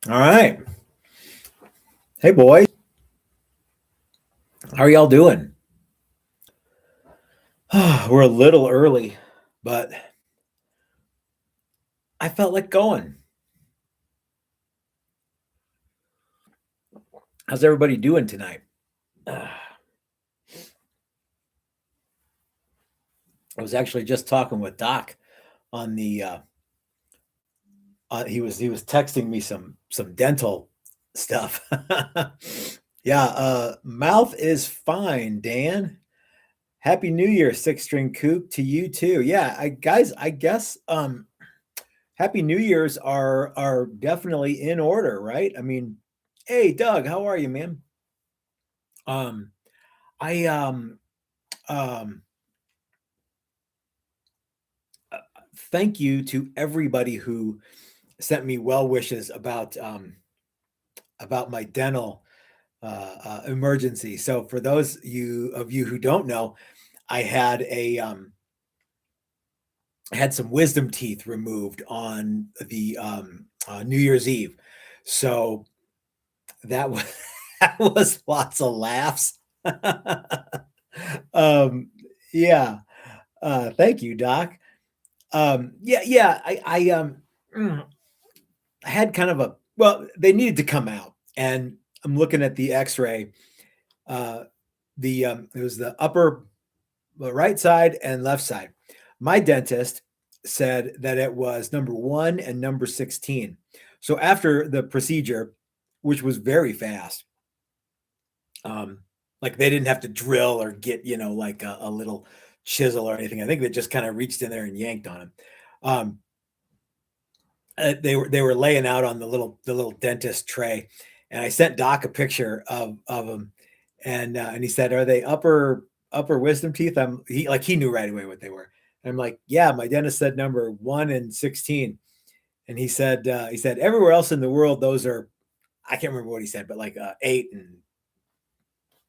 All right. Hey, boys. How are y'all doing? We're a little early, but I felt like going. How's everybody doing tonight? I was actually just talking with Doc on the. He was texting me some dental stuff. Yeah, mouth is fine, Dan. Happy New Year, six string coop to you too. Yeah, guys, I guess Happy New Year's are definitely in order, right? I mean, hey Doug, how are you, man? Um, I um uh, thank you to everybody who sent me well wishes about my dental emergency. So for those of you who don't know, I had a I had some wisdom teeth removed on the New Year's Eve. So that was that was lots of laughs. um, yeah. Thank you, Doc. Yeah. Mm, I had kind of a well, they needed to come out, and I'm looking at the X-ray. Uh, it was the upper the right side and left side. My dentist said that it was number 1 and number 16. So after the procedure, which was very fast, um, like they didn't have to drill or get, like a little chisel or anything. I think they just kind of reached in there and yanked on him. Um, they were laying out on the little dentist tray, and I sent Doc a picture of them, and he said, "Are they upper wisdom teeth?" He knew right away what they were. And I'm like, "Yeah, my dentist said number 1 and 16," and he said everywhere else in the world those are I can't remember what he said, but like 8 and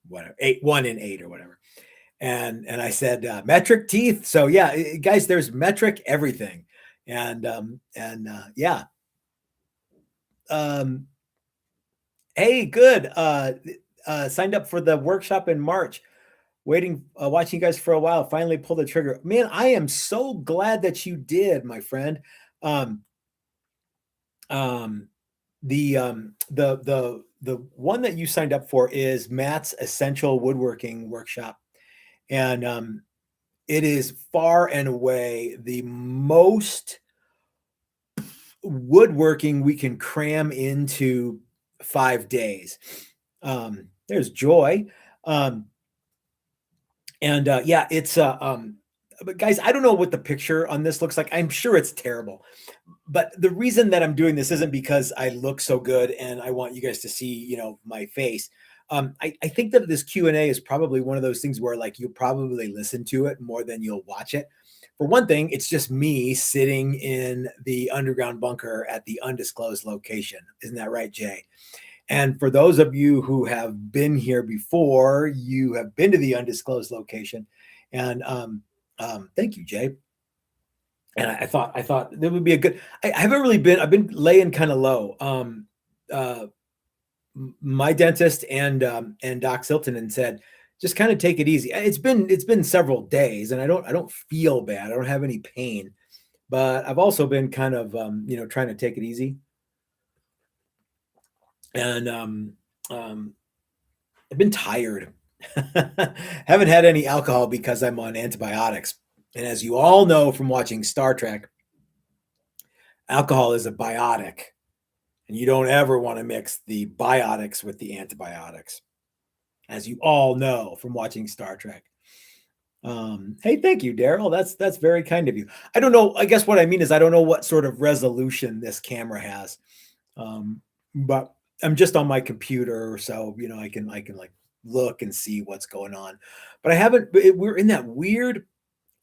whatever, 8 1 and 8 or whatever. And I said metric teeth. So yeah, guys, there's metric everything, and yeah. Um, hey, good. Signed up for the workshop in March. Waiting, watching you guys for a while. Finally pulled the trigger. Man, I am so glad that you did, my friend. Um, um, the one that you signed up for is Matt's Essential Woodworking Workshop, and it is far and away the most woodworking we can cram into 5 days. There's Joy. Um, and yeah, but guys, I don't know what the picture on this looks like. I'm sure it's terrible. But the reason that I'm doing this isn't because I look so good and I want you guys to see, my face. I think that this Q&A is probably one of those things where like you'll probably listen to it more than you'll watch it. For one thing, it's just me sitting in the underground bunker at the undisclosed location. Isn't that right, Jay? And for those of you who have been here before, you have been to the undisclosed location. And thank you, Jay. And I thought there would be a good. I haven't really been. I've been laying kind of low. Uh, my dentist and Doc Silton said, just kind of take it easy. It's been several days, and I don't feel bad. I don't have any pain, but I've also been kind of trying to take it easy, and I've been tired. Haven't had any alcohol because I'm on antibiotics, and as you all know from watching Star Trek, alcohol is a biotic, and you don't ever want to mix the biotics with the antibiotics, as you all know from watching Star Trek. Hey, thank you, Daryl. That's very kind of you. I don't know. I guess what I mean is I don't know what sort of resolution this camera has, but I'm just on my computer, so I can like look and see what's going on. But I haven't. We're in that weird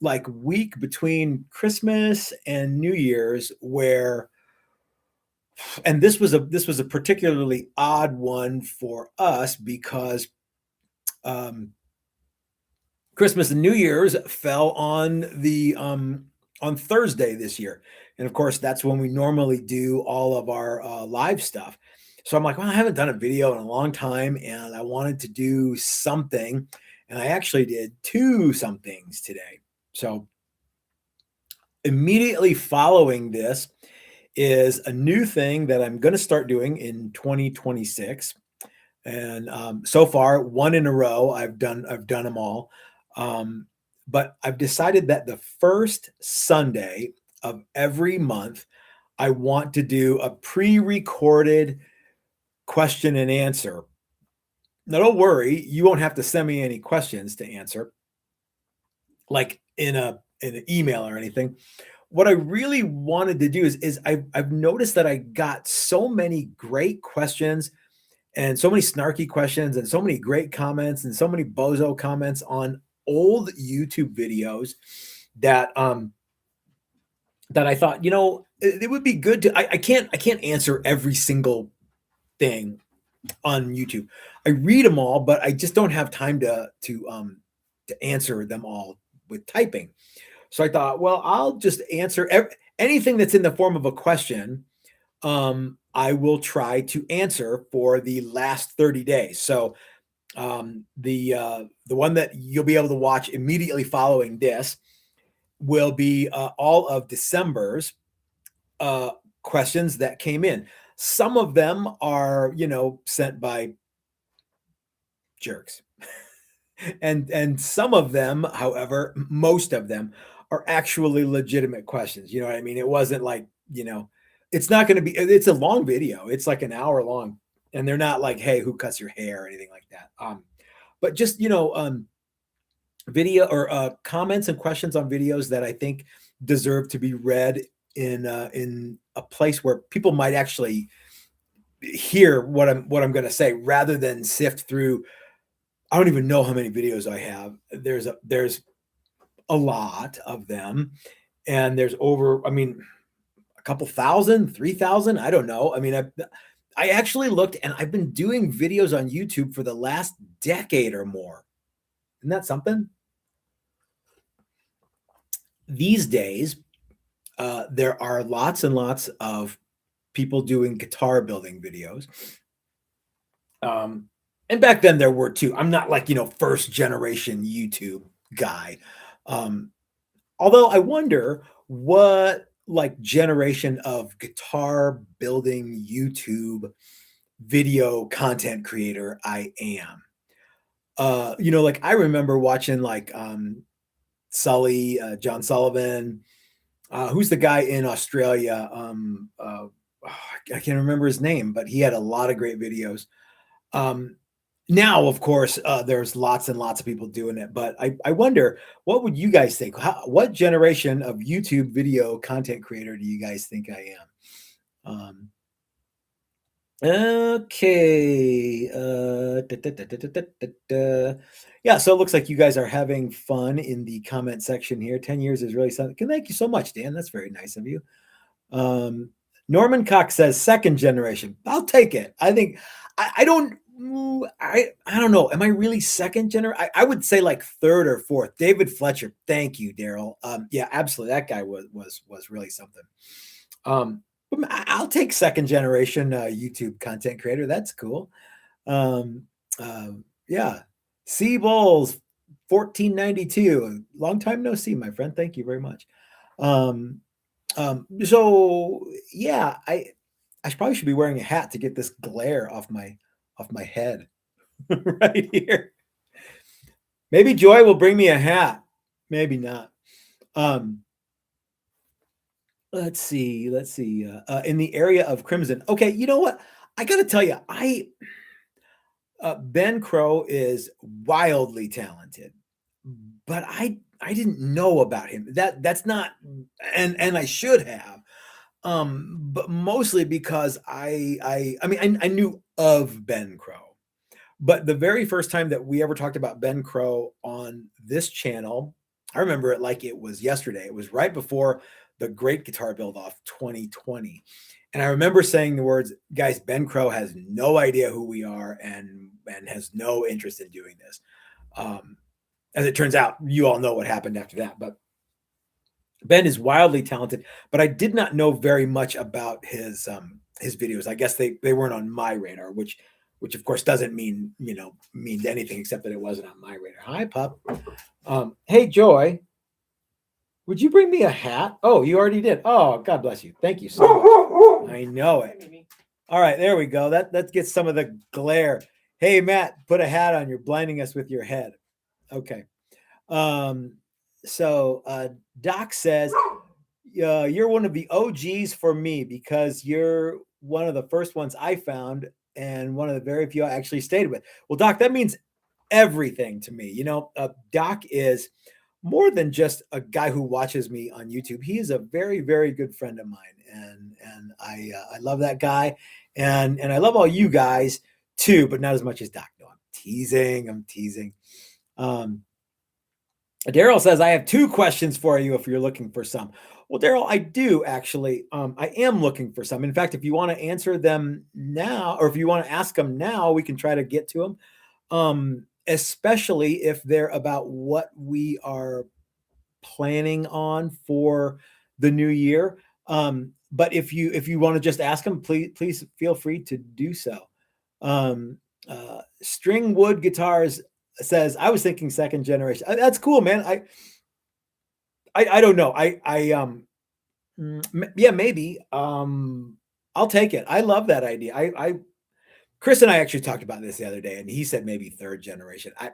like week between Christmas and New Year's where and this was a particularly odd one for us because um, Christmas and New Year's fell on Thursday this year, And of course, that's when we normally do all of our live stuff. So I'm like, well, I haven't done a video in a long time and I wanted to do something. And I actually did two somethings today. So immediately following this is a new thing that I'm going to start doing in 2026. And so far, one in a row, I've done them all. But I've decided that the first Sunday of every month, I want to do a pre-recorded question and answer. Now, don't worry, you won't have to send me any questions to answer, like in an email or anything. What I really wanted to do is I've noticed that I got so many great questions and so many snarky questions and so many great comments and so many bozo comments on old YouTube videos that that I thought, it would be good to I can't answer every single thing on YouTube. I read them all, but I just don't have time to answer them all with typing. So I thought, well, I'll just answer anything that's in the form of a question. I will try to answer for the last 30 days. So the one that you'll be able to watch immediately following this will be all of December's questions that came in. Some of them are, sent by jerks. And some of them, however, most of them are actually legitimate questions. You know what I mean? It wasn't like, it's not going to be, it's a long video. It's like an hour long. And they're not like, hey, who cuts your hair or anything like that. But just, video or comments and questions on videos that I think deserve to be read in a place where people might actually hear what I'm going to say rather than sift through. I don't even know how many videos I have. There's a lot of them, and there's over, a couple thousand, 3,000. I don't know. I actually looked, and I've been doing videos on YouTube for the last decade or more. Isn't that something? These days, there are lots and lots of people doing guitar building videos. And back then there were too. I'm not like, first generation YouTube guy. Although I wonder what like generation of guitar building YouTube video content creator I am. Like I remember watching like Sully, John Sullivan, who's the guy in Australia? I can't remember his name, but he had a lot of great videos. Now, of course, there's lots and lots of people doing it, but I wonder, what would you guys think? What generation of YouTube video content creator do you guys think I am? Okay. Yeah, so it looks like you guys are having fun in the comment section here. 10 years is really something. Thank you so much, Dan. That's very nice of you. Norman Cox says second generation. I'll take it. I think I don't know. Am I really second generation? I would say like third or fourth. David Fletcher. Thank you, Daryl. Yeah, absolutely. That guy was really something. I'll take second generation YouTube content creator. That's cool. Yeah. C Bulls 1492. Long time no see, my friend. Thank you very much. So yeah, I probably should be wearing a hat to get this glare off my head right here. Maybe Joy will bring me a hat. Maybe not. Let's see. In the area of Crimson. Okay, you know what? I got to tell you, Ben Crow is wildly talented, but I didn't know about him. That's not, and I should have, but mostly because I knew of Ben Crow, but the very first time that we ever talked about Ben Crow on this channel, I remember it like it was yesterday. It was right before the Great Guitar Buildoff 2020. And I remember saying the words, guys, Ben Crow has no idea who we are and has no interest in doing this. As it turns out, you all know what happened after that. But Ben is wildly talented, but I did not know very much about his videos. I guess they weren't on my radar, which of course doesn't mean mean anything except that it wasn't on my radar. Hi, pup. Hey, Joy, would you bring me a hat? Oh, you already did. Oh, God bless you. Thank you so much. I know it. All right, there we go. That gets some of the glare. Hey, Matt, put a hat on. You're blinding us with your head. Okay. Um, so Doc says, you're one of the OGs for me because you're one of the first ones I found and one of the very few I actually stayed with. Well, Doc, that means everything to me. Doc is more than just a guy who watches me on YouTube. He is a very, very good friend of mine, and I love that guy, and I love all you guys too, but not as much as Doc. No, I'm teasing. I'm teasing. Daryl says, I have 2 questions for you if you're looking for some. Well, Daryl, I do actually. I am looking for some. In fact, if you want to answer them now, or if you want to ask them now, we can try to get to them. Especially if they're about what we are planning on for the new year. But if you want to just ask them, please feel free to do so. String Wood Guitars says, I was thinking second generation. That's cool, man. I don't know. Yeah, maybe. I'll take it. I love that idea. Chris and I actually talked about this the other day, and he said maybe third generation. I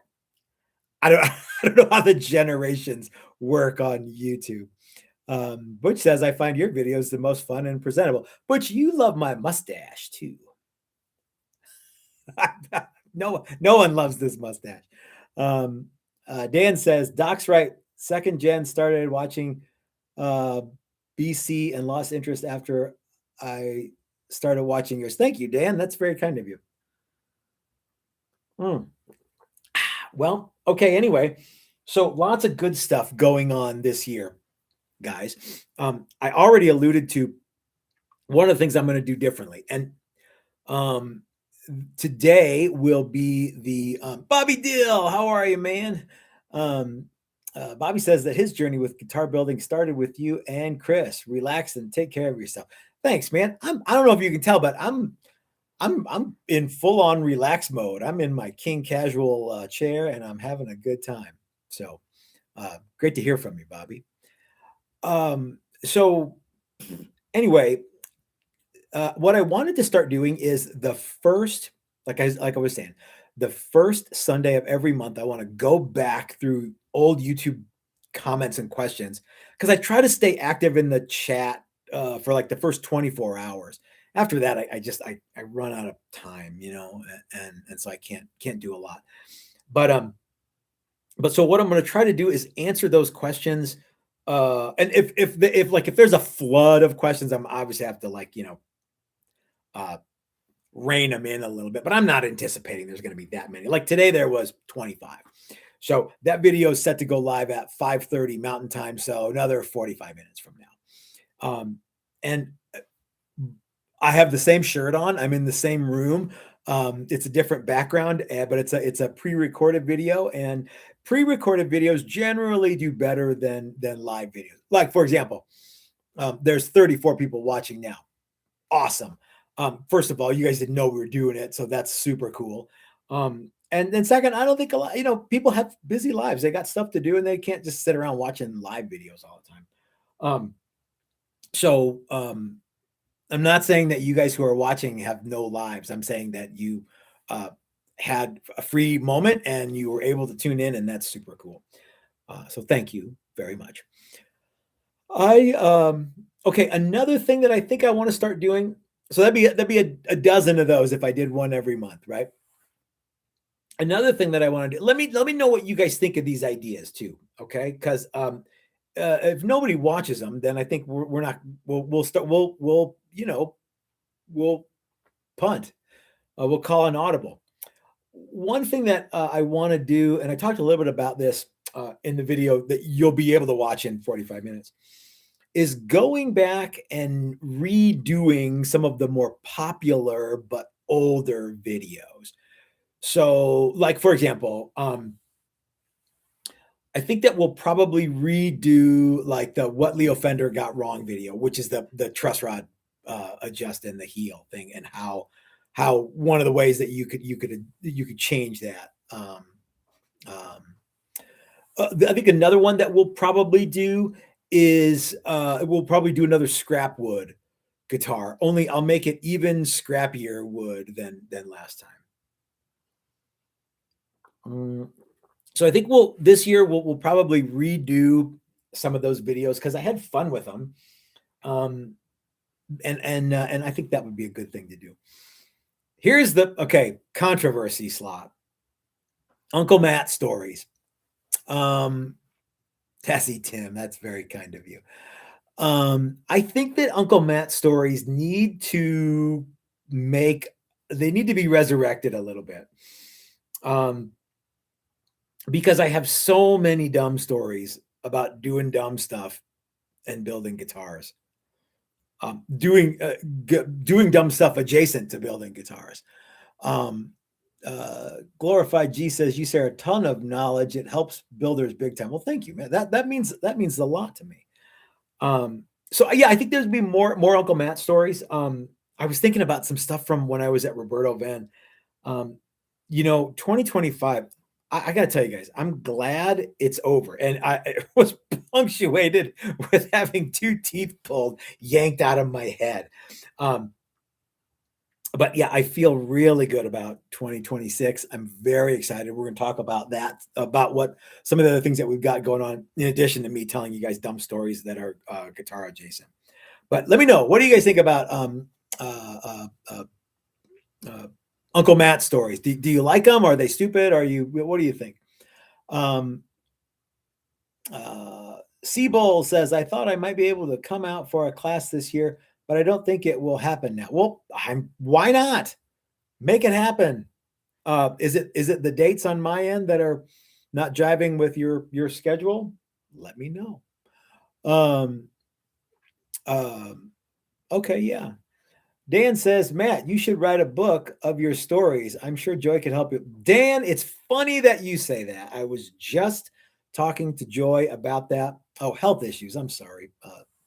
don't I don't know how the generations work on YouTube. Butch says, I find your videos the most fun and presentable. Butch, you love my mustache too. No one loves this mustache. Dan says, Doc's right. Second gen started watching BC and lost interest after I started watching yours. Thank you, Dan. That's very kind of you. Well, okay. Anyway, so lots of good stuff going on this year, guys. I already alluded to one of the things I'm going to do differently, and today will be the Bobby Dill. How are you, man? Bobby says that his journey with guitar building started with you and Chris. Relax and take care of yourself. Thanks, man. I don't know if you can tell, but I'm in full on relax mode. I'm in my king casual chair and I'm having a good time. So great to hear from you, Bobby. So anyway, what I wanted to start doing is the first, like I was saying, the first Sunday of every month, I want to go back through old YouTube comments and questions because I try to stay active in the chat for like the first 24 hours. After that, I run out of time, and so I can't do a lot. But so what I'm going to try to do is answer those questions. And if there's a flood of questions, I'm obviously have to rein them in a little bit, but I'm not anticipating there's going to be that many. Like today, there was 25. So that video is set to go live at 5:30 Mountain Time. So another 45 minutes from now. And I have the same shirt on. I'm in the same room. It's a different background, but it's a pre-recorded video, and pre-recorded videos generally do better than live videos. Like for example, there's 34 people watching now. Awesome. First of all, you guys didn't know we were doing it, so that's super cool. And then second, I don't think a lot, people have busy lives. They got stuff to do and they can't just sit around watching live videos all the time. So I'm not saying that you guys who are watching have no lives. I'm saying that you had a free moment and you were able to tune in, and that's super cool. So thank you very much. Okay, another thing that I think I want to start doing. So that'd be a dozen of those if I did one every month, right? Another thing that I want to do. Let me know what you guys think of these ideas too, okay? Because if nobody watches them, then I think we're not. We'll start. We'll punt. We'll call an audible. One thing that I want to do, and I talked a little bit about this in the video that you'll be able to watch in 45 minutes, is going back and redoing some of the more popular but older videos. So, like for example, I think that we'll probably redo like the what Leo Fender got wrong video, which is the truss rod adjust and the heel thing, and how one of the ways that you could change that. I think another one that we'll probably do is we'll probably do another scrap wood guitar. Only I'll make it even scrappier wood than last time. So I think this year we'll probably redo some of those videos because I had fun with them, and I think that would be a good thing to do. Here's the controversy slot. Uncle Matt stories. Tessie Tim, that's very kind of you. I think that Uncle Matt stories need to be resurrected a little bit. Because I have so many dumb stories about doing dumb stuff and building guitars. Doing dumb stuff adjacent to building guitars. Glorified G says, you share a ton of knowledge. It helps builders big time. Well, thank you, man. That means a lot to me. So yeah, I think there's be more Uncle Matt stories. I was thinking about some stuff from when I was at Roberto Venn. 2025, I got to tell you guys, I'm glad it's over. And it was punctuated with having 2 teeth pulled, yanked out of my head. But yeah, I feel really good about 2026. I'm very excited. We're going to talk about that, about what some of the other things that we've got going on, in addition to me telling you guys dumb stories that are guitar adjacent. But let me know, what do you guys think about Uncle Matt stories? Do you like them? Are they stupid? What do you think? Seabull says, I thought I might be able to come out for a class this year, but I don't think it will happen now. Well, why not? Make it happen. Is it the dates on my end that are not jiving with your schedule? Let me know. Okay, yeah. Dan says, Matt, you should write a book of your stories. I'm sure Joy could help you. Dan, it's funny that you say that. I was just talking to Joy about that. Oh, health issues. I'm sorry,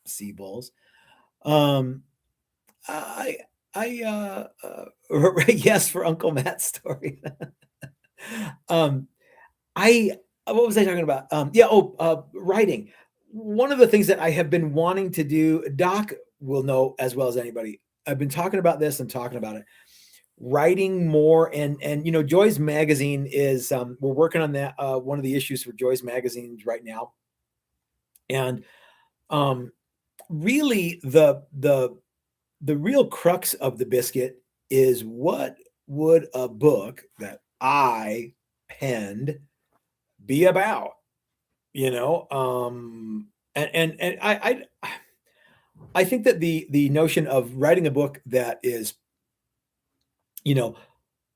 Sea Bulls. Yes, for Uncle Matt's story. What was I talking about? Writing. One of the things that I have been wanting to do, Doc will know as well as anybody. I've been talking about this and talking about it, writing more. And Joy's magazine is, we're working on that. One of the issues for Joy's magazines right now. And, really the real crux of the biscuit is, what would a book that I penned be about? I think that the notion of writing a book that is,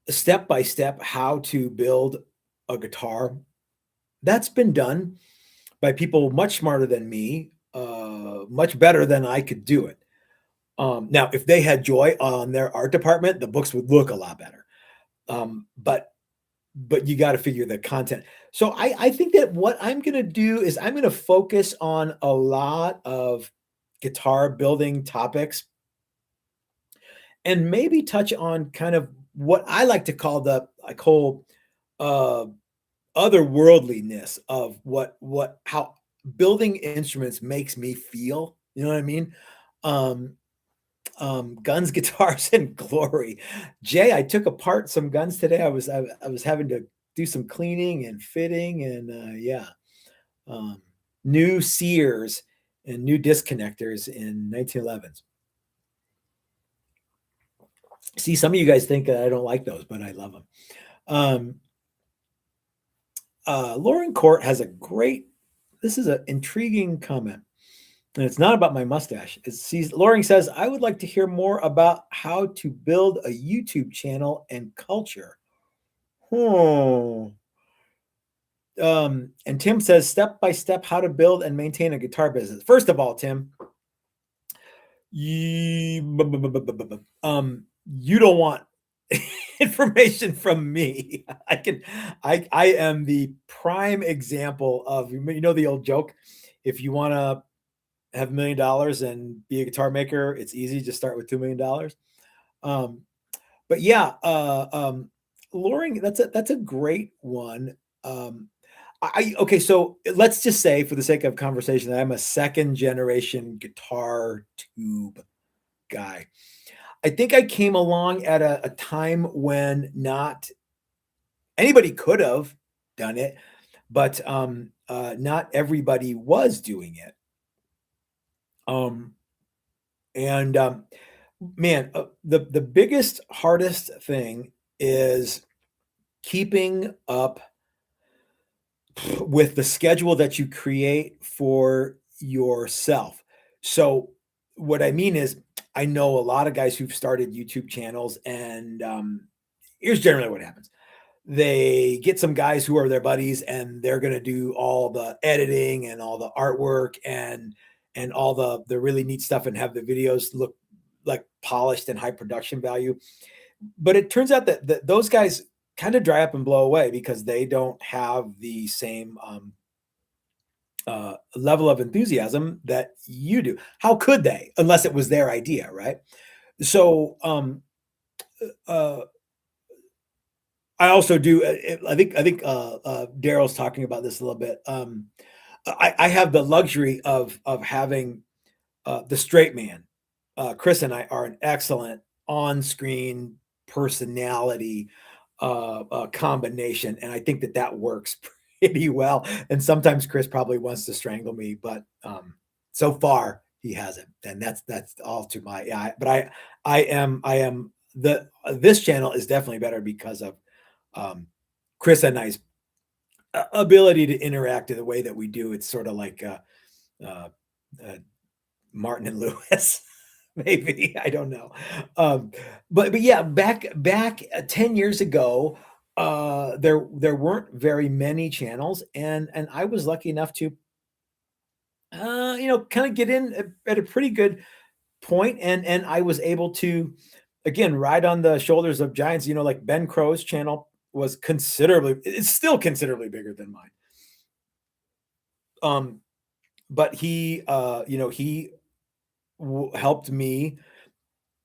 step by step how to build a guitar, that's been done by people much smarter than me, much better than I could do it. Now, if they had Joy on their art department, the books would look a lot better. But you got to figure the content. So I think that what I'm going to do is I'm going to focus on a lot of guitar building topics and maybe touch on kind of what I like to call the whole otherworldliness of how building instruments makes me feel. You know what I mean? Guns, guitars, and glory. Jay, I took apart some guns today. I was having to do some cleaning and fitting, and new sears and new disconnectors in 1911s. See, some of you guys think I don't like those, but I love them. Lauren Court has this is an intriguing comment. And it's not about my mustache. Lauren says, I would like to hear more about how to build a YouTube channel and culture. And Tim says, step by step, how to build and maintain a guitar business. First of all, Tim, you don't want information from me. I am the prime example of, the old joke, if you want to have $1 million and be a guitar maker, it's easy. Just start with $2 million. Um, but yeah, luring, that's a great one. Okay, so let's just say, for the sake of conversation, that I'm a second generation guitar tube guy. I think I came along at a time when not anybody could have done it, but not everybody was doing it. And man, the biggest, hardest thing is keeping up with the schedule that you create for yourself. So what I mean is, I know a lot of guys who've started YouTube channels, and here's generally what happens. They get some guys who are their buddies, and they're going to do all the editing and all the artwork and all the really neat stuff, and have the videos look like polished and high production value. But it turns out that those guys kind of dry up and blow away because they don't have the same level of enthusiasm that you do. How could they, unless it was their idea, right? So I also do. I think Daryl's talking about this a little bit. I have the luxury of having the straight man. Chris and I are an excellent on-screen personality combination, and I think that works pretty well. And sometimes Chris probably wants to strangle me, but so far he hasn't, and that's all to my. Yeah, but I am this channel is definitely better because of Chris and I's ability to interact in the way that we do. It's sort of like Martin and Lewis. Maybe, I don't know. But yeah, back 10 years ago, there weren't very many channels, and I was lucky enough to kind of get in at a pretty good point, and I was able to, again, ride on the shoulders of giants. Like Ben Crow's channel it's still considerably bigger than mine. But he helped me,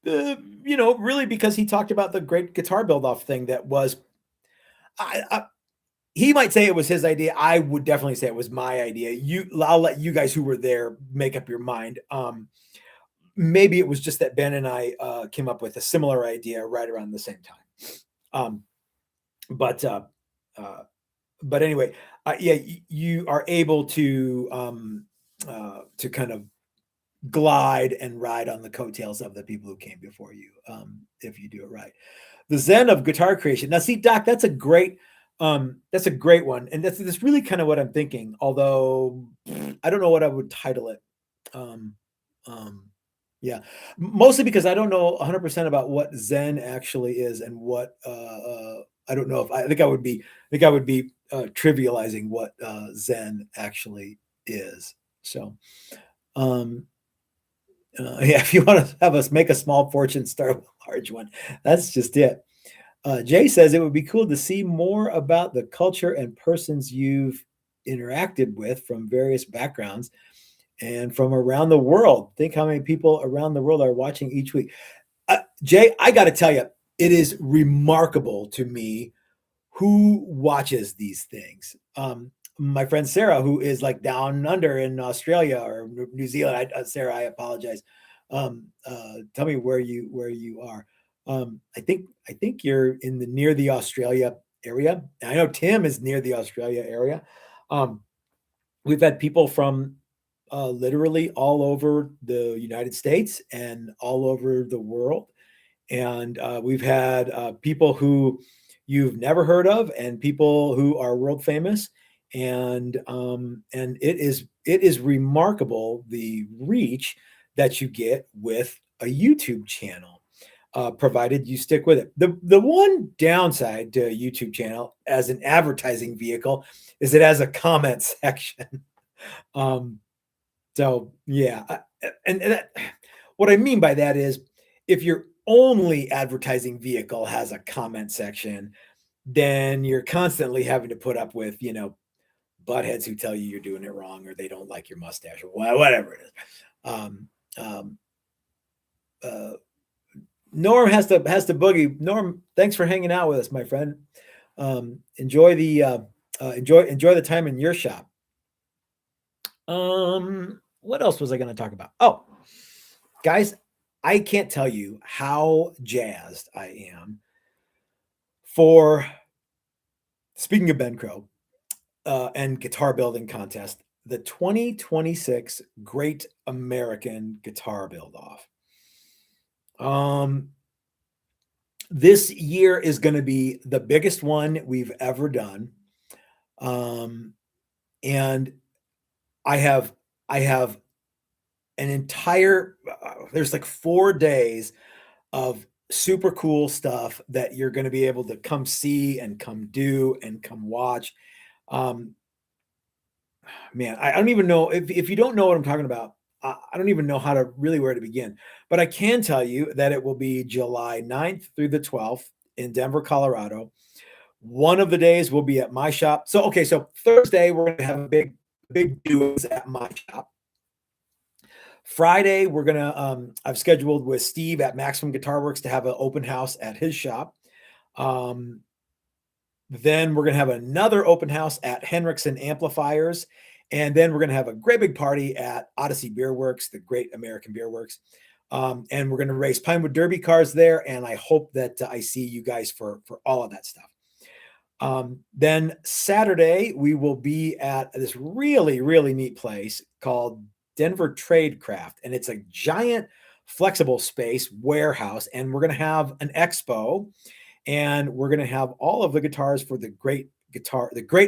really, because he talked about the great guitar Buildoff thing that was, he might say it was his idea. I would definitely say it was my idea. I'll let you guys who were there make up your mind. Maybe it was just that Ben and I came up with a similar idea right around the same time. But anyway, yeah, you are able to kind of glide and ride on the coattails of the people who came before you, if you do it right. The Zen of guitar creation. Now, see, Doc, that's a great one, and that's really kind of what I'm thinking. Although I don't know what I would title it. Yeah, mostly because I don't know 100% about what Zen actually is, and what I don't know if I think I would be trivializing what Zen actually is. So. Yeah, if you want to have us make a small fortune, start with a large one. That's just it. Jay says it would be cool to see more about the culture and persons you've interacted with from various backgrounds and from around the world. Think how many people around the world are watching each week. Jay, I got to tell you, it is remarkable to me who watches these things. My friend Sarah, who is like down under in Australia or New Zealand. Sarah, I apologize. Tell me where you are. I think you're near the Australia area. I know Tim is near the Australia area. We've had people from literally all over the United States and all over the world, and we've had people who you've never heard of, and people who are world famous. And it is remarkable the reach that you get with a YouTube channel, provided you stick with it. The one downside to a YouTube channel as an advertising vehicle is it has a comment section. So yeah, and what I mean by that is, if your only advertising vehicle has a comment section, then you're constantly having to put up with, buttheads who tell you you're doing it wrong or they don't like your mustache or whatever it is. Um, um, uh, Norm has to boogie. Norm, thanks for hanging out with us, my friend. Enjoy the time in your shop. What else was I going to talk about? Oh, guys, I can't tell you how jazzed I am for, speaking of Ben Crow and guitar building contest, the 2026 Great American Guitar Build-Off. This year is going to be the biggest one we've ever done. And I have an entire, there's like 4 days of super cool stuff that you're going to be able to come see and come do and come watch. Man, I don't even know if you don't know what I'm talking about. I don't even know how to really where to begin, but I can tell you that it will be July 9th through the 12th in Denver, Colorado. One of the days will be at my shop. So, okay, so Thursday, we're going to have a big doings at my shop. Friday, we're going to, I've scheduled with Steve at Maximum Guitar Works to have an open house at his shop. Then we're going to have another open house at Henriksen Amplifiers. And then we're going to have a great big party at Odyssey Beer Works, the Great American Beer Works. And we're going to race Pinewood Derby cars there. And I hope that I see you guys for all of that stuff. Then Saturday, we will be at this really, really neat place called Denver Tradecraft. And it's a giant flexible space warehouse. And we're going to have an expo. And we're going to have all of the guitars for the Great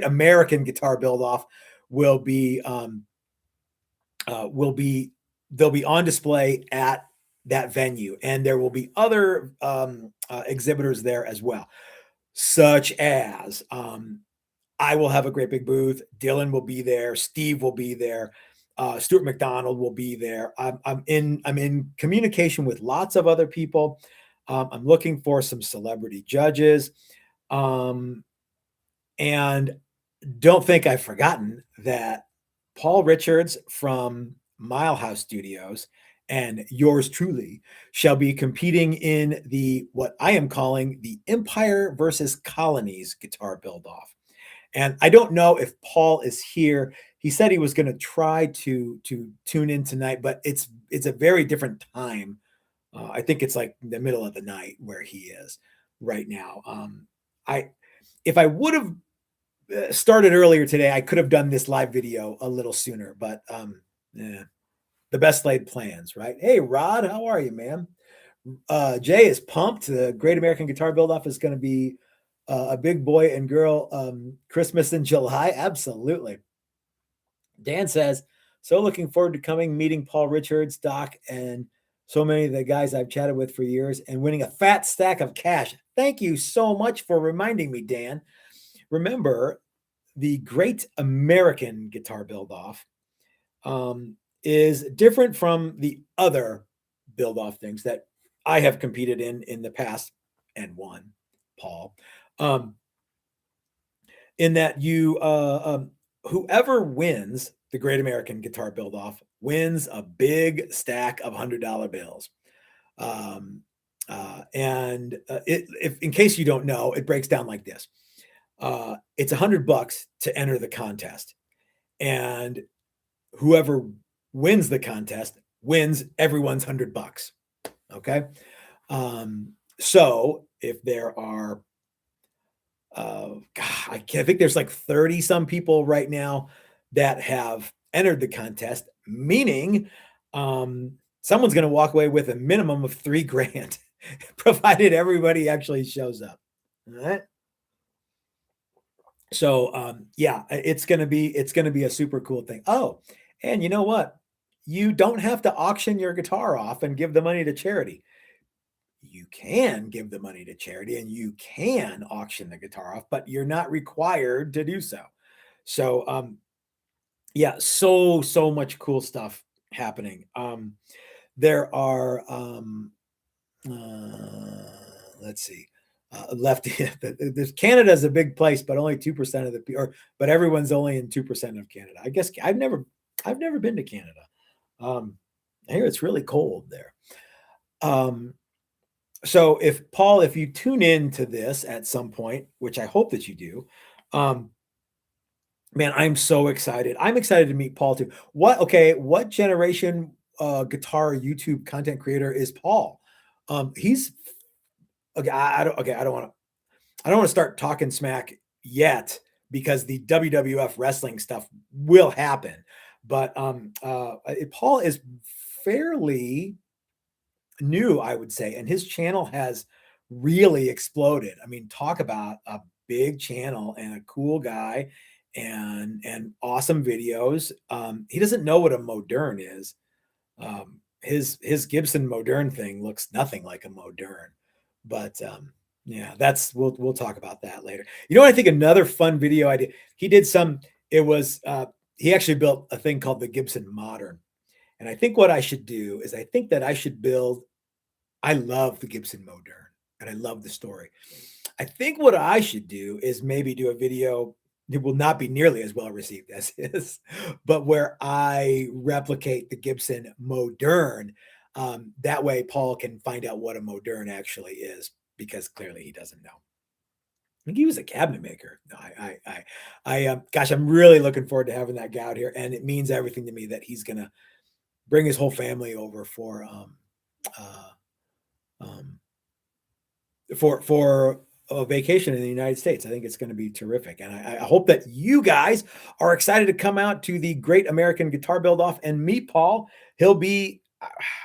American Guitar Build-Off will be they'll be on display at that venue, and there will be other exhibitors there as well, such as I will have a great big booth. Dylan will be there. Steve will be there. Stuart McDonald will be there. I'm in communication with lots of other people. I'm looking for some celebrity judges. And don't think I've forgotten that Paul Richards from Mile House Studios and yours truly shall be competing in what I am calling the Empire versus Colonies Guitar Build-Off. And I don't know if Paul is here. He said he was going to try to tune in tonight, but it's a very different time. I think it's like the middle of the night where he is right now. If I would have started earlier today, I could have done this live video a little sooner, but the best laid plans, right? Hey, Rod, how are you, man? Jay is pumped. The Great American Guitar Build-Off is going to be a big boy and girl Christmas in July. Absolutely. Dan says, so looking forward to meeting Paul Richards, Doc, and so many of the guys I've chatted with for years and winning a fat stack of cash. Thank you so much for reminding me, Dan. Remember, the Great American Guitar Build-Off is different from the other build-off things that I have competed in the past and won, Paul. In that whoever wins the Great American Guitar Build-Off wins a big stack of $100 bills. If in case you don't know, it breaks down like this. It's $100 to enter the contest, and whoever wins the contest wins everyone's $100. Okay. So if there are, I think there's like 30 some people right now that have entered the contest, meaning, someone's going to walk away with a minimum of $3,000, provided everybody actually shows up. All right. So, yeah, it's going to be a super cool thing. Oh, and you know what? You don't have to auction your guitar off and give the money to charity. You can give the money to charity and you can auction the guitar off, but you're not required to do so. So, yeah, so much cool stuff happening. There are, let's see. Left. There's Canada's a big place, but only 2% of but everyone's only in 2% of Canada. I guess I've never been to Canada. I hear it's really cold there. So if Paul, if you tune in to this at some point, which I hope that you do, man, I'm so excited. I'm excited to meet Paul too. What generation guitar YouTube content creator is Paul? He's okay. I don't want to start talking smack yet because the WWF wrestling stuff will happen. But Paul is fairly new, I would say, and his channel has really exploded. I mean, talk about a big channel and a cool guy and awesome videos. He doesn't know what a modern is. His Gibson modern thing looks nothing like a modern, but yeah, we'll talk about that later. You know what I think another fun video I did? He did some, it was he actually built a thing called the Gibson Modern. And I think what I should do is I think that I should build, I love the Gibson Modern and I love the story. I think what I should do is maybe do a video. It will not be nearly as well received as his, but where I replicate the Gibson Modern. That way Paul can find out what a Modern actually is, because clearly he doesn't know. I think he was a cabinet maker. No, gosh, I'm really looking forward to having that guy out here. And it means everything to me that he's going to bring his whole family over for a vacation in the United States. I think it's going to be terrific. And I hope that you guys are excited to come out to the Great American Guitar Build-Off and meet Paul. He'll be,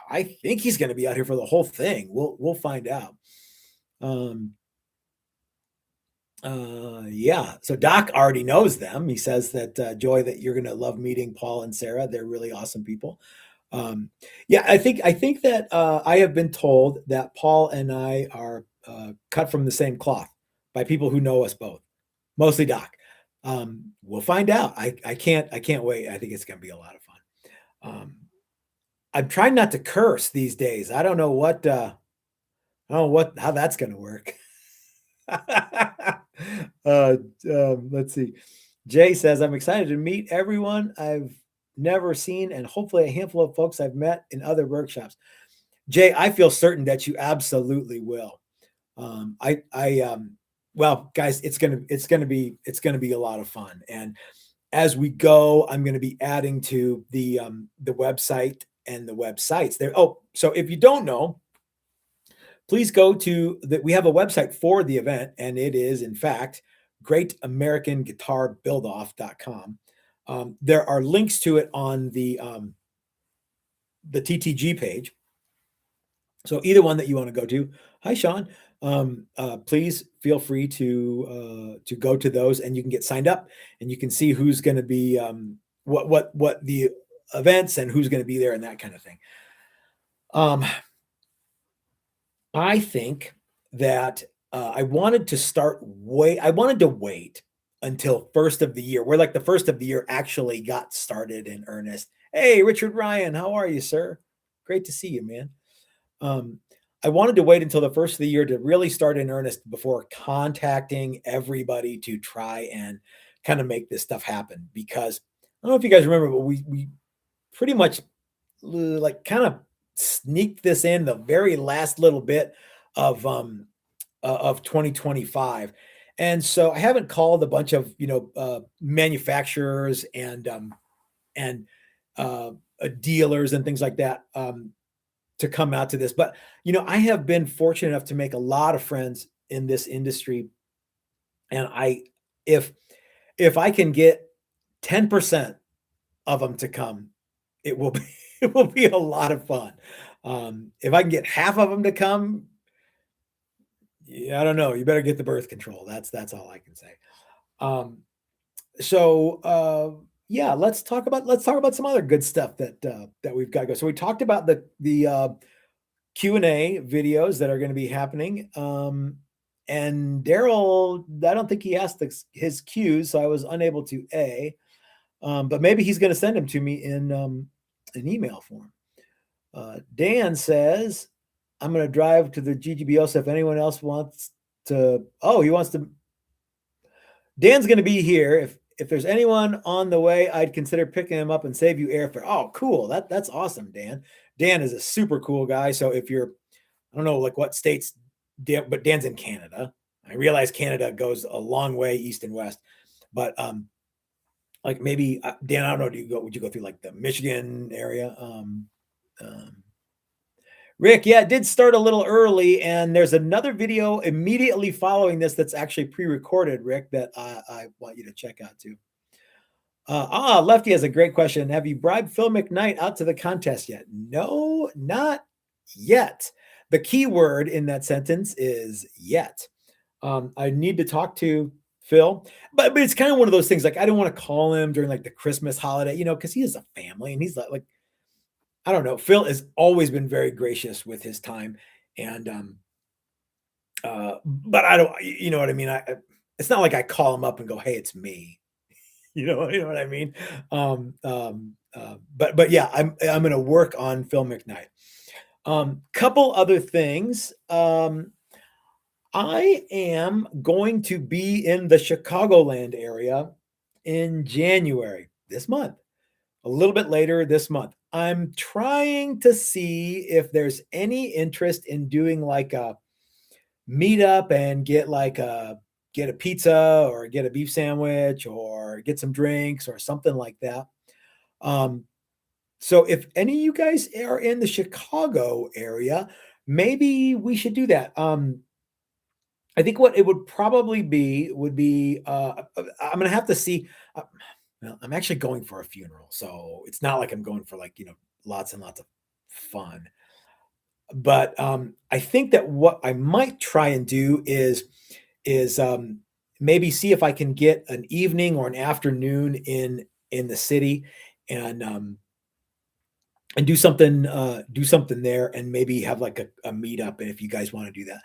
I think he's going to be out here for the whole thing. We'll find out. Yeah. So Doc already knows them. He says that, Joy, that you're going to love meeting Paul and Sarah. They're really awesome people. Yeah, I think that I have been told that Paul and I are cut from the same cloth by people who know us both, mostly Doc. We'll find out. I can't wait. I think it's going to be a lot of fun. I'm trying not to curse these days. I don't know how that's going to work. Let's see. Jay says, I'm excited to meet everyone I've never seen and hopefully a handful of folks I've met in other workshops. Jay, I feel certain that you absolutely will. Well, guys, it's gonna be a lot of fun. And as we go, I'm going to be adding to the website and the websites there. Oh, so if you don't know, please go to we have a website for the event, and it is in fact greatamericanguitarbuildoff.com. There are links to it on the TTG page. So either one that you want to go to. Hi, Sean. Please feel free to go to those, and you can get signed up, and you can see who's going to be what the events and who's going to be there and that kind of thing. I think that I wanted to wait until first of the year, where like the first of the year actually got started in earnest. Hey, Richard Ryan, how are you, sir? Great to see you, man. I wanted to wait until the first of the year to really start in earnest before contacting everybody to try and kind of make this stuff happen. Because I don't know if you guys remember, but we pretty much like kind of sneaked this in the very last little bit of 2025. And so I haven't called a bunch of, manufacturers and dealers and things like that to come out to this. But, I have been fortunate enough to make a lot of friends in this industry. And if I can get 10% of them to come, it will be a lot of fun. If I can get half of them to come, I don't know. You better get the birth control. That's all I can say. Yeah, let's talk about some other good stuff that we've got to go. So we talked about the Q&A videos that are going to be happening. And Daryl, I don't think he asked his cues, so I was unable to but maybe he's going to send them to me in an email form. Dan says, I'm going to drive to the GGBO. So if anyone else wants to, he wants to, Dan's going to be here. If there's anyone on the way, I'd consider picking him up and save you airfare. Oh, cool. That's awesome, Dan. Dan is a super cool guy. So if you're, I don't know, like what states, but Dan's in Canada. I realize Canada goes a long way east and west, but like maybe Dan, I don't know. Would you go through like the Michigan area? Rick, yeah, it did start a little early, and there's another video immediately following this that's actually pre-recorded, Rick, that I want you to check out too. Lefty has a great question. Have you bribed Phil McKnight out to the contest yet? No, not yet. The key word in that sentence is yet. I need to talk to Phil, but it's kind of one of those things. Like I don't want to call him during like the Christmas holiday, because he has a family and he's like I don't know. Phil has always been very gracious with his time, and but I don't, you know what I mean. It's not like I call him up and go, "Hey, it's me." You know what I mean. But yeah, I'm going to work on Phil McKnight. Couple other things. I am going to be in the Chicagoland area in January this month. A little bit later this month. I'm trying to see if there's any interest in doing like a meetup and get a pizza or get a beef sandwich or get some drinks or something like that. So if any of you guys are in the Chicago area, maybe we should do that. I think what it would probably be would be I'm gonna have to see. Well, I'm actually going for a funeral, so it's not like I'm going for like lots and lots of fun. But I think that what I might try and do is maybe see if I can get an evening or an afternoon in the city and do something there and maybe have like a meetup if you guys want to do that.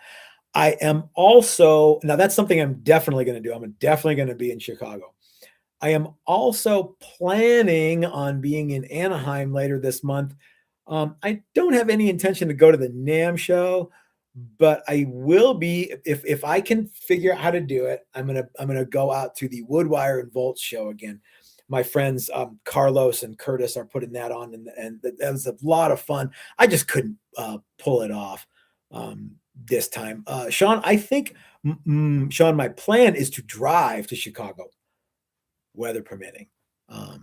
I am also now that's something I'm definitely going to do. I'm definitely going to be in Chicago. I am also planning on being in Anaheim later this month. I don't have any intention to go to the NAMM show, but I will be if I can figure out how to do it. I'm gonna go out to the Woodwire and Volts show again. My friends Carlos and Curtis are putting that on, and that was a lot of fun. I just couldn't pull it off this time. Sean, I think Sean, my plan is to drive to Chicago, weather permitting. Well,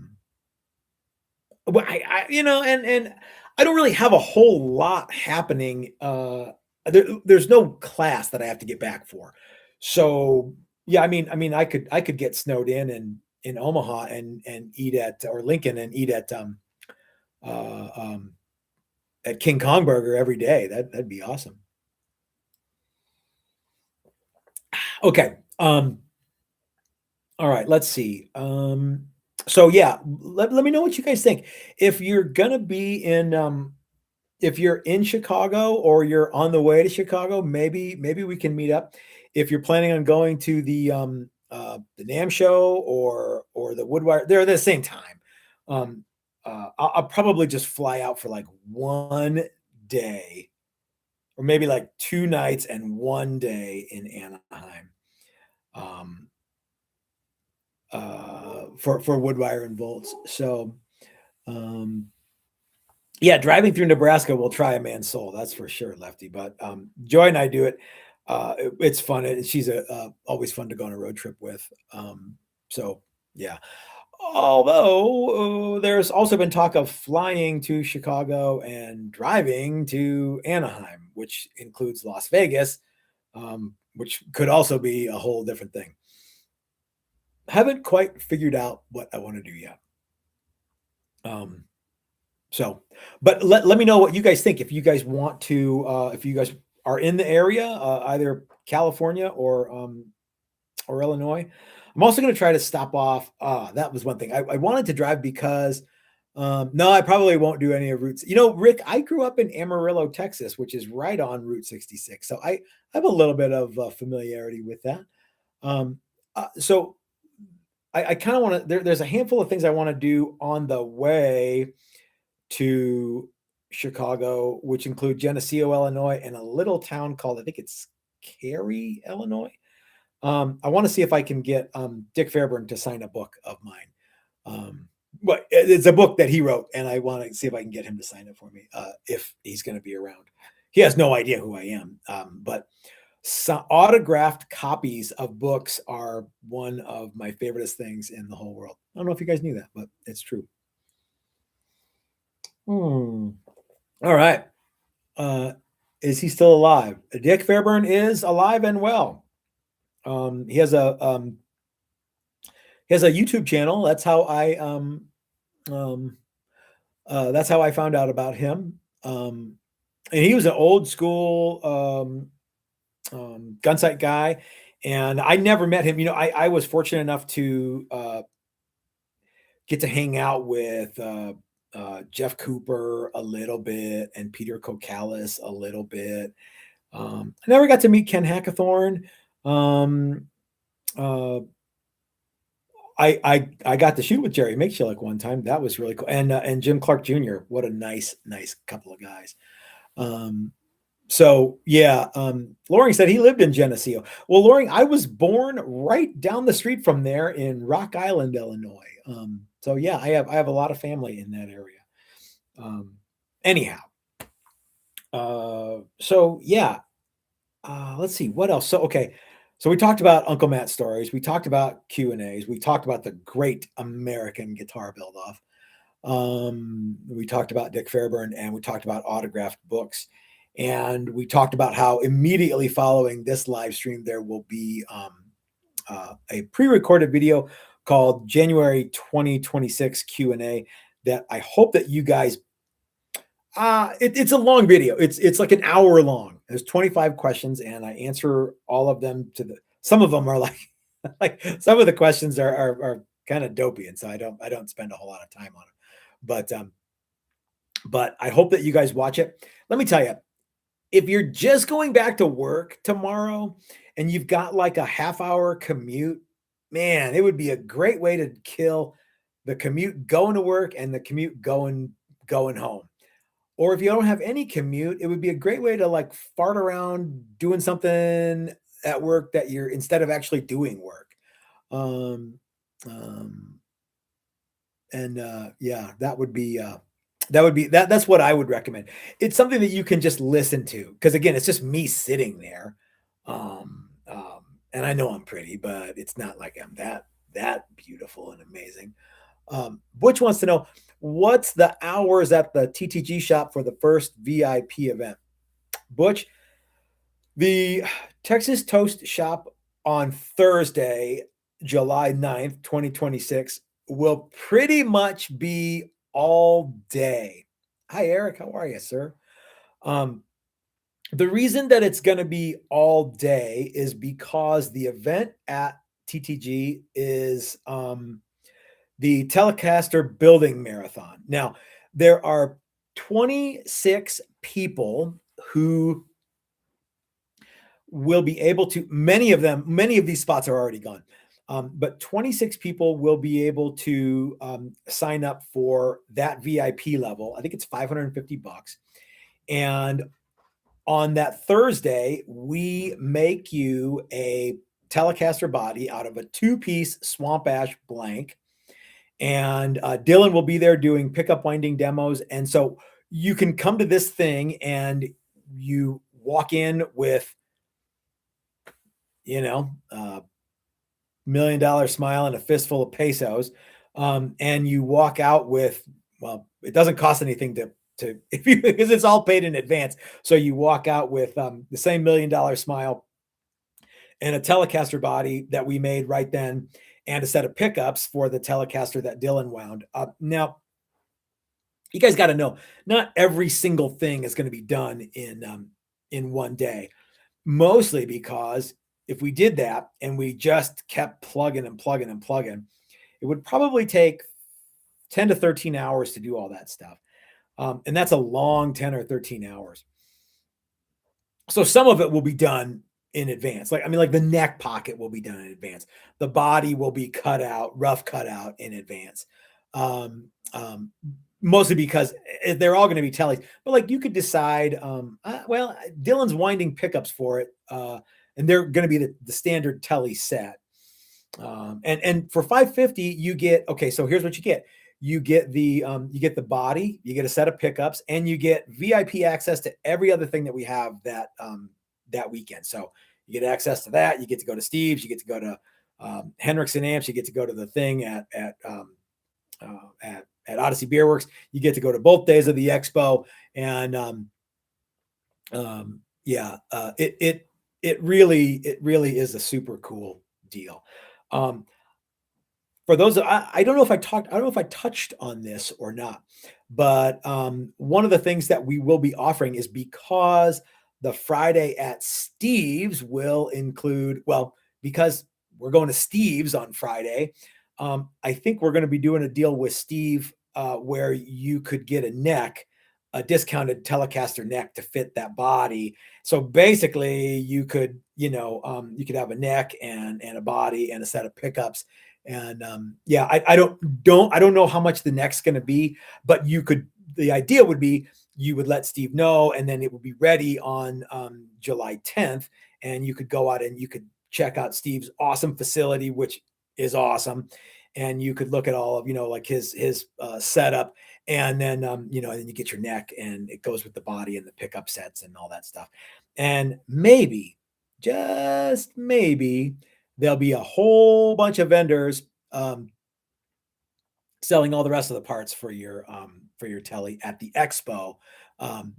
and I don't really have a whole lot happening. There's no class that I have to get back for. So yeah, I could get snowed in Omaha and eat or Lincoln and eat uh, um, at King Kong Burger every day. That'd be awesome. Okay. All right, let's see. So yeah, let me know what you guys think. If you're gonna be if you're in Chicago or you're on the way to Chicago, maybe we can meet up. If you're planning on going to the NAMM show or the Woodwire, they're at the same time. I'll probably just fly out for like one day, or maybe like 2 nights and one day in Anaheim. For Woodwire and Volts. So, yeah, driving through Nebraska will try a man's soul. That's for sure, Lefty. But Joy and I do it. It's fun. She's always fun to go on a road trip with. So yeah. Although there's also been talk of flying to Chicago and driving to Anaheim, which includes Las Vegas, which could also be a whole different thing. Haven't quite figured out what I want to do yet. So, but let me know what you guys think. If you guys want to, if you guys are in the area, either California or Illinois. I'm also going to try to stop off. That was one thing I wanted to drive because, no, I probably won't do any of routes. Rick, I grew up in Amarillo, Texas, which is right on Route 66. So I have a little bit of familiarity with that. So I kind of want to, there's a handful of things I want to do on the way to Chicago, which include Geneseo, Illinois, and a little town called, I think it's Cary, Illinois. I want to see if I can get Dick Fairburn to sign a book of mine. But it's a book that he wrote, and I want to see if I can get him to sign it for me if he's going to be around. He has no idea who I am, but autographed copies of books are one of my favoriteest things in the whole world. I don't know if you guys knew that, but it's true. All right. Is he still alive? Dick Fairburn is alive and well. He has a YouTube channel. That's how I found out about him. And he was an old school gun sight guy, and I never met him. I was fortunate enough to get to hang out with Jeff Cooper a little bit and Peter Kokalis a little bit. I never got to meet Ken Hackathorn. I got to shoot with Jerry Makeshillick one time. That was really cool. And Jim Clark Jr. What a nice couple of guys. So yeah, Loring said he lived in Geneseo. Well, Loring, I was born right down the street from there in Rock Island, Illinois. So yeah, I have a lot of family in that area. Anyhow, so yeah, let's see what else. So okay, so we talked about Uncle Matt stories. We talked about Q&As. We talked about the great American guitar Buildoff. We talked about Dick Fairburn, and we talked about autographed books. And we talked about how immediately following this live stream, there will be a pre-recorded video called January 2026 Q&A that I hope that you guys, it's a long video. It's like an hour long. There's 25 questions, and I answer all of them some of them are like some of the questions are kind of dopey. And so I don't spend a whole lot of time on it, but I hope that you guys watch it. Let me tell you, if you're just going back to work tomorrow and you've got like a half-hour commute, man, it would be a great way to kill the commute going to work and the commute going home. Or if you don't have any commute, it would be a great way to like fart around doing something at work that you're instead of actually doing work. Yeah, that's what I would recommend. It's something that you can just listen to, because again, it's just me sitting there. And I know I'm pretty, but it's not like I'm that beautiful and amazing. Butch wants to know, what's the hours at the TTG shop for the first VIP event? Butch, the Texas Toast shop on Thursday, July 9th, 2026 will pretty much be all day. Hi, Eric. How are you, sir? The reason that it's going to be all day is because the event at TTG is the Telecaster Building Marathon. Now, there are 26 people who will be able to, many of these spots are already gone. But 26 people will be able to sign up for that VIP level. I think it's $550. And on that Thursday, we make you a Telecaster body out of a 2-piece Swamp Ash blank. And Dylan will be there doing pickup winding demos. And so you can come to this thing and you walk in with, $1 million smile and a fistful of pesos. And you walk out with, well, it doesn't cost anything because it's all paid in advance. So you walk out with the same $1 million smile and a Telecaster body that we made right then, and a set of pickups for the Telecaster that Dylan wound up. Now, you guys got to know, not every single thing is going to be done in one day, mostly because if we did that and we just kept plugging, it would probably take 10 to 13 hours to do all that stuff. And that's a long 10 or 13 hours. So some of it will be done in advance. Like the neck pocket will be done in advance. The body will be rough cut out in advance. mostly because they're all going to be tellies. But like you could decide, well, Dylan's winding pickups for it, and they're going to be the standard telly set. And for $550, you get, okay, so here's what you get. You get the body, you get a set of pickups, and you get VIP access to every other thing that we have that weekend. So you get access to that. You get to go to Steve's. You get to go to Henriksen Amps. You get to go to the thing at Odyssey Beer Works. You get to go to both days of the expo, and it really is a super cool deal. For those, I don't know if I touched on this or not, but one of the things that we will be offering is, because the Friday at Steve's will include, well, because we're going to Steve's on Friday, I think we're going to be doing a deal with Steve where you could get a discounted Telecaster neck to fit that body. So basically you could have a neck and a body and a set of pickups. And I don't know how much the neck's going to be, but the idea would be you would let Steve know, and then it would be ready on July 10th, and you could go out and you could check out Steve's awesome facility, which is awesome. And you could look at all of, like his setup, and then, then you get your neck, and it goes with the body and the pickup sets and all that stuff. And maybe, just maybe, there'll be a whole bunch of vendors selling all the rest of the parts for your telly at the expo.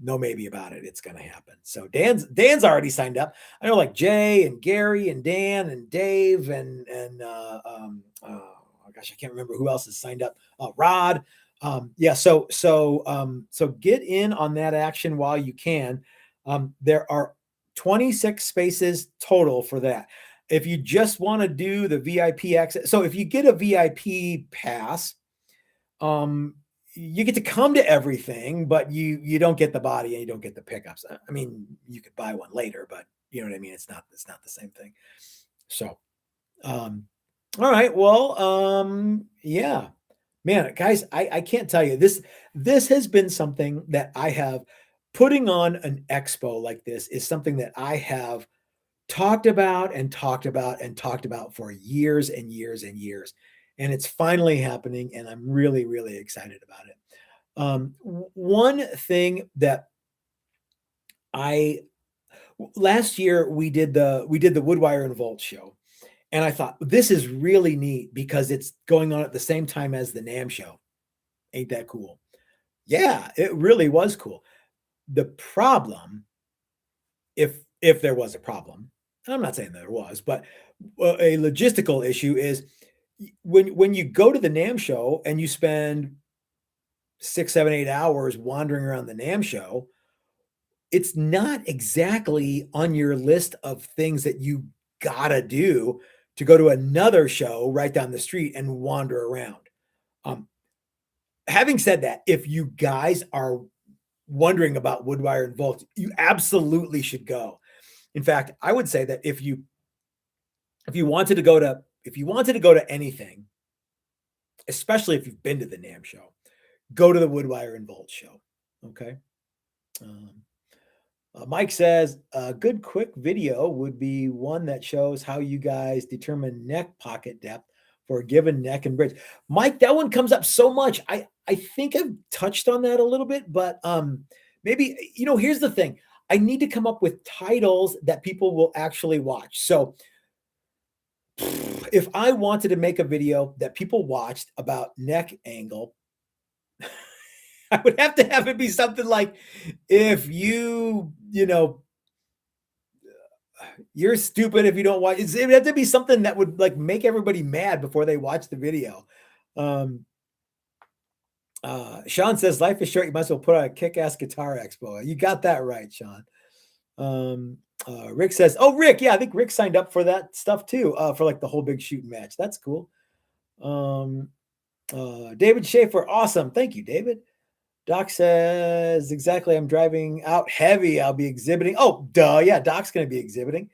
No maybe about it. It's going to happen. So Dan's already signed up. I know, like Jay and Gary and Dan and Dave and oh gosh, I can't remember who else is signed up. Rod. So get in on that action while you can. There are 26 spaces total for that. If you just want to do the VIP access, so if you get a VIP pass, you get to come to everything, but you don't get the body and you don't get the pickups. I mean, you could buy one later, but you know what I mean? It's not the same thing. So, all right. Well, yeah, man, guys, I can't tell you, this has been something that I have, putting on an expo like this is something that I have talked about for years and years and years. And it's finally happening, and I'm really, really excited about it. One thing that last year we did the Woodwire and Volt show, and I thought, this is really neat because it's going on at the same time as the NAMM show. Ain't that cool? Yeah, it really was cool. The problem, if there was a problem, I'm not saying there was, but a logistical issue is when you go to the NAMM show and you spend 6, 7, 8 hours wandering around the NAMM show, it's not exactly on your list of things that you gotta do to go to another show right down the street and wander around. Having said that, if you guys are wondering about Woodwire and Volt, you absolutely should go. In fact, I would say that if you wanted to go to anything, especially if you've been to the NAMM show, go to the Woodwire and Volt show. Okay. Mike says a good quick video would be one that shows how you guys determine neck pocket depth for a given neck and bridge. Mike, that one comes up so much. I think I've touched on that a little bit, but maybe, here's the thing. I need to come up with titles that people will actually watch. So if I wanted to make a video that people watched about neck angle, I would have to have it be something like, if you're stupid if you don't watch. It would have to be something that would like make everybody mad before they watch the video. Sean says, life is short. You might as well put on a kick-ass guitar expo. You got that right, Sean. Rick says, oh, Rick. Yeah, I think Rick signed up for that stuff too, for like the whole big shooting match. That's cool. David Schaefer. Awesome. Thank you, David. Doc says, exactly. I'm driving out heavy. I'll be exhibiting. Oh, duh. Yeah, Doc's going to be exhibiting.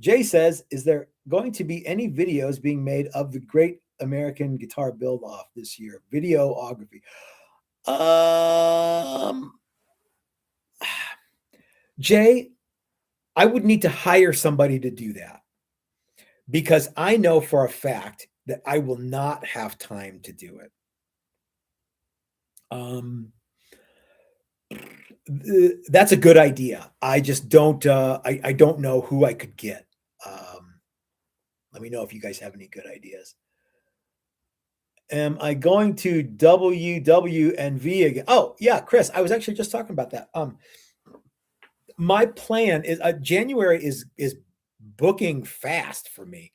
Jay says, is there going to be any videos being made of the great American Guitar Build-Off this year? Videography. Um, Jay, I would need to hire somebody to do that because I know for a fact that I will not have time to do it. That's a good idea. I just don't. I don't know who I could get. Let me know if you guys have any good ideas. Am I going to WWNV again? Oh yeah, Chris. I was actually just talking about that. My plan is January is booking fast for me.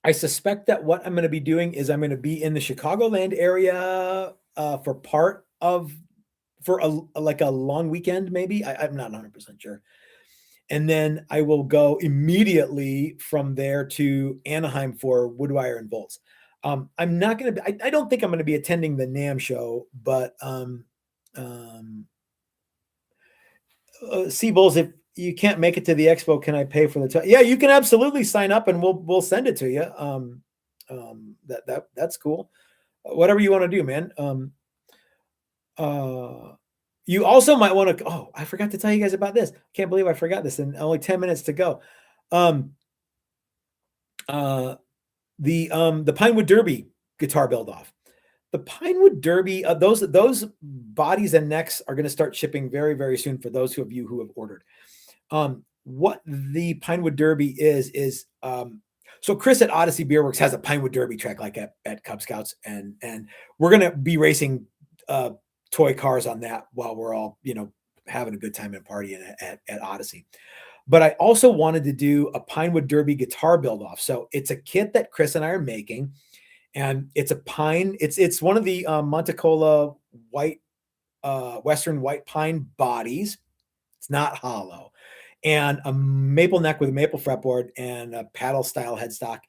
I suspect that what I'm going to be doing is I'm going to be in the Chicagoland area for part of for like a long weekend, maybe. I'm not 100% sure. And then I will go immediately from there to Anaheim for Woodwire and Volts. I'm not going to be, I don't think I'm going to be attending the NAMM show, but Seabolls, if you can't make it to the expo, can I pay for the time? Yeah, you can absolutely sign up and we'll send it to you. That's cool. Whatever you want to do, man. You also might want to. Oh, I forgot to tell you guys about this. Can't believe I forgot this. And only 10 minutes to go. The Pinewood Derby guitar build-off. The Pinewood Derby, those bodies and necks are going to start shipping very, very soon for those of you who have ordered. What the Pinewood Derby is so Chris at Odyssey Beerworks has a Pinewood Derby track like at Cub Scouts, and we're going to be racing toy cars on that while we're all, having a good time and partying at Odyssey. But I also wanted to do a Pinewood Derby guitar build-off. So it's a kit that Chris and I are making. And it's a pine. It's one of the Monticola white, Western white pine bodies. It's not hollow, and a maple neck with a maple fretboard and a paddle style headstock.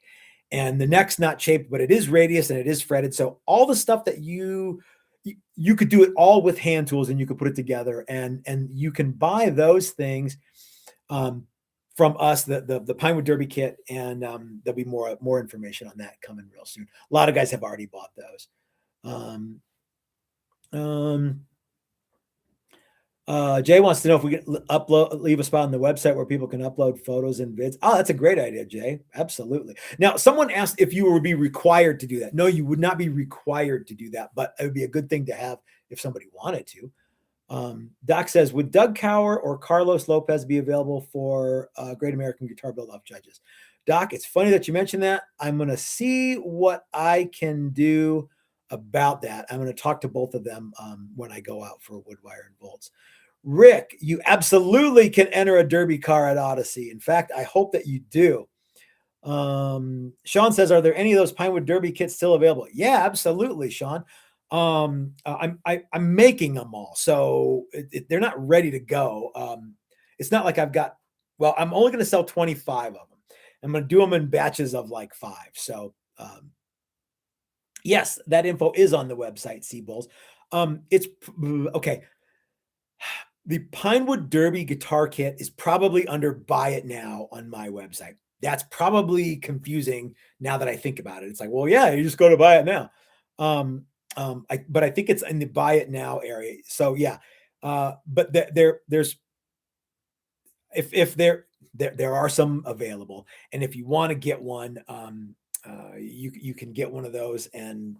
And the neck's not shaped, but it is radius and it is fretted. So all the stuff that you could do it all with hand tools, and you could put it together. And you can buy those things from us, the Pinewood Derby kit, and there'll be more information on that coming real soon. A lot of guys have already bought those. Jay wants to know if we can leave a spot on the website where people can upload photos and vids. Oh, that's a great idea, Jay. Absolutely. Now, someone asked if you would be required to do that. No, you would not be required to do that, but it would be a good thing to have if somebody wanted to. Doc says, would Doug Cower or Carlos Lopez be available for Great American Guitar Build-Off judges? Doc, it's funny that you mentioned that. I'm going to see what I can do about that. I'm going to talk to both of them when I go out for Woodwire and Volts. Rick, you absolutely can enter a derby car at Odyssey. In fact, I hope that you do. Sean says, are there any of those Pinewood Derby kits still available? Yeah, absolutely, Sean. I'm making them all, so they're not ready to go. It's not like I've got. Well, I'm only going to sell 25 of them. I'm going to do them in batches of like 5. So, yes, that info is on the website, Seabolls. It's okay. The Pinewood Derby guitar kit is probably under Buy It Now on my website. That's probably confusing now that I think about it. It's like, well, yeah, you just go to Buy It Now. But I think it's in the Buy It Now area. So yeah, but there's if there are some available, and if you want to get one, you can get one of those, and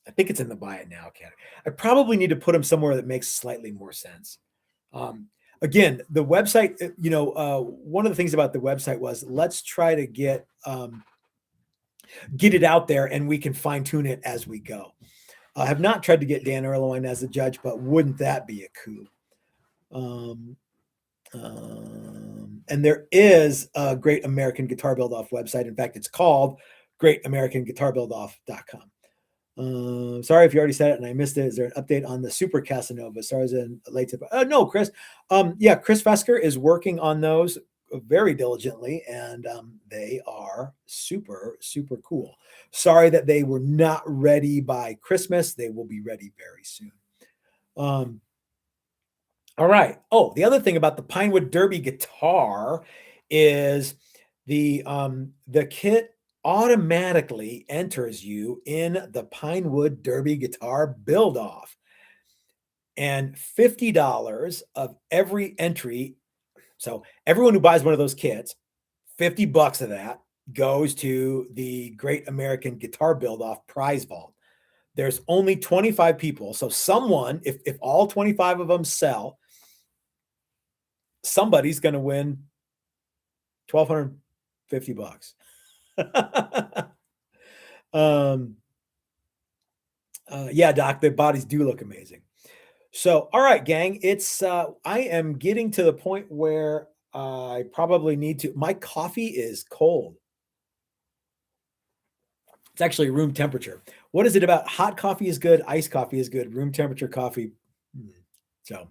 I think it's in the Buy It Now category. I probably need to put them somewhere that makes slightly more sense. Again, the website, one of the things about the website was let's try to get it out there, and we can fine tune it as we go. I have not tried to get Dan Erlewine as a judge, but wouldn't that be a coup? And there is a Great American Guitar Build-Off website. In fact, it's called GreatAmericanGuitarBuildoff.com. Sorry if you already said it and I missed it. Is there an update on the Super Casanova? Sorry, is it late to no, Chris. Yeah, Chris Fesker is working on those very diligently, and they are super, super cool. Sorry that they were not ready by Christmas. They will be ready very soon. All right. Oh, the other thing about the Pinewood Derby guitar is the kit automatically enters you in the Pinewood Derby Guitar Build-Off. And $50 of every entry. So everyone who buys one of those kits, $50 of that goes to the Great American Guitar Build-Off prize vault. There's only 25 people. So someone, if all 25 of them sell, somebody's going to win $1,250. Yeah, Doc, their bodies do look amazing. So, all right, gang, it's I am getting to the point where I probably need to. My coffee is cold. It's actually room temperature. What is it about? Hot coffee is good. Iced coffee is good. Room temperature coffee. So,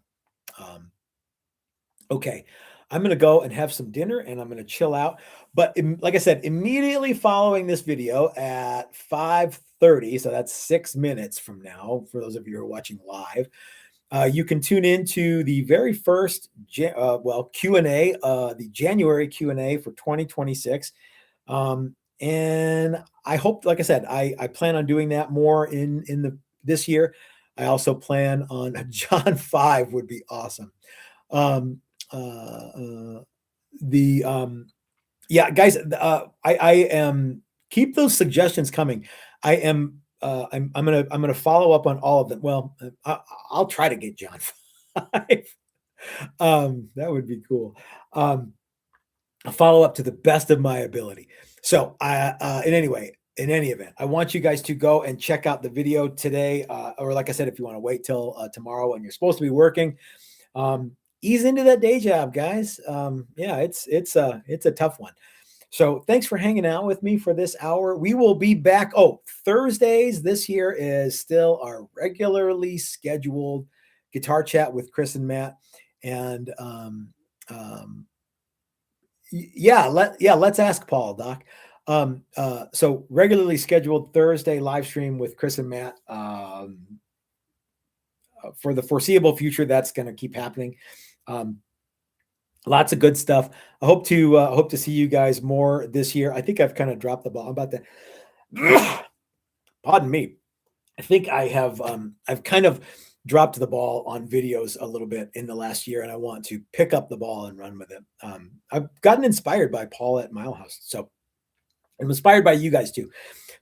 okay, I'm going to go and have some dinner and I'm going to chill out. But like I said, immediately following this video at 5:30, so that's 6 minutes from now, for those of you who are watching live, you can tune into the very first Q&A, the January Q&A for 2026. And I hope, like I said, I plan on doing that more in this year. I also plan on John 5 would be awesome. Yeah, guys, I am keep those suggestions coming. I'm gonna follow up on all of them. Well, I'll try to get John 5. That would be cool. I'll follow up to the best of my ability. So in any event, I want you guys to go and check out the video today. Or like I said, if you want to wait till tomorrow when you're supposed to be working, ease into that day job, guys. Yeah, it's a tough one. So thanks for hanging out with me for this hour. We will be back. Oh, Thursdays this year is still our regularly scheduled guitar chat with Chris and Matt. And let's ask Paul, Doc. So regularly scheduled Thursday live stream with Chris and Matt. For the foreseeable future, that's going to keep happening. Lots of good stuff. I hope to see you guys more this year. I think I've kind of dropped the ball. I'm about to, pardon me. I think I have, I've kind of dropped the ball on videos a little bit in the last year, and I want to pick up the ball and run with it. I've gotten inspired by Paul at Mile House. So I'm inspired by you guys too.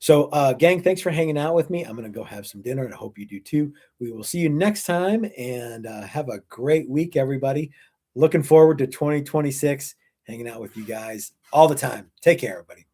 So gang, thanks for hanging out with me. I'm going to go have some dinner and I hope you do too. We will see you next time, and have a great week, everybody. Looking forward to 2026, hanging out with you guys all the time. Take care, everybody.